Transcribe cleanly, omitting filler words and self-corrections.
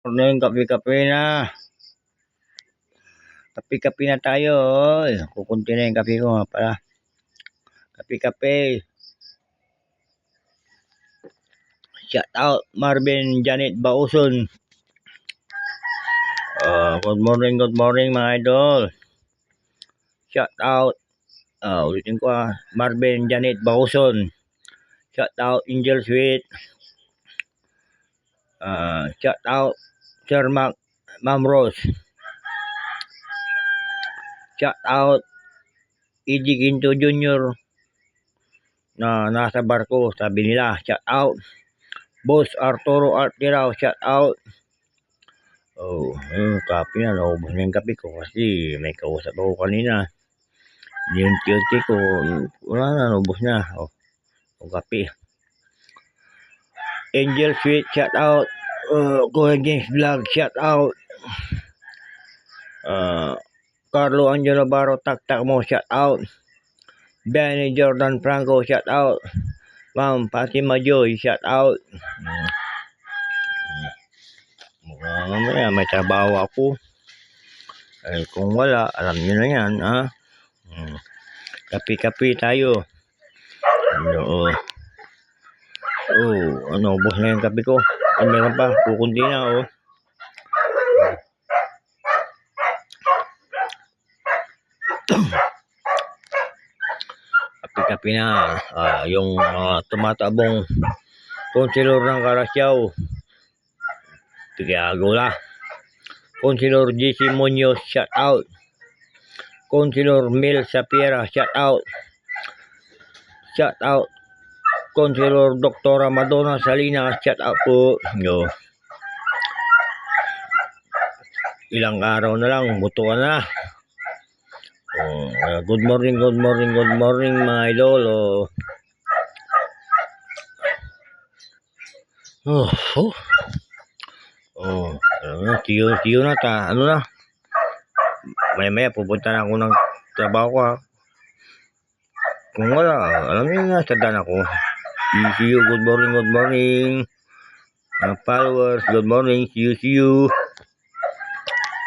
Morning, kape-kape na. Kape-kape na tayo. Kukunti na yung kape ko nga pala. Kape-kape. Shout out Marvin Janet Bauson. Good morning mga idol. Shout out. Ulitin ko Marvin Janet Bauson. Shout out Angel Sweet. Shout out Sir Ma'am Rose. Shout out Eddie Quinto Jr. na nasa barko, sabi nila. Shout out Boss Arturo Artirao. Shout out. Kape na. Naubos na yung kape ko kasi may kausap ako kanina. Yung tiyoti ko, wala na, naubos na. Kape. Angel Sweet, shout out. Kuya James Vlog, shout out. Carlo Angelo Baro, tak mo, shout out. Benny Jordan Franco, shout out. Ma'am Fatima Joy, shout out. Mamaya may trabaho ako. Kung wala, alam nyo na yan, ha? Kapi-kapi tayo. Ubos na yung kape ko. Meron pa, kukunti na, Kape-kape na. Yung tumatabong konsilor ng Karasyaw. Tigagola. Konsilor JC Munoz, shout out. Konsilor Mel Sapiera, shout out. Shout out. Konsilor Dr. Madonna Salinas, shout out po. Ilang araw na lang, butuan na. Good morning mga idol. Tiyo na ta. Ano na? Maya pupunta na ako ng trabaho ko, ha. Kung wala, alam niyo na, sadan ako. See you. Good morning. Followers, good morning. See you.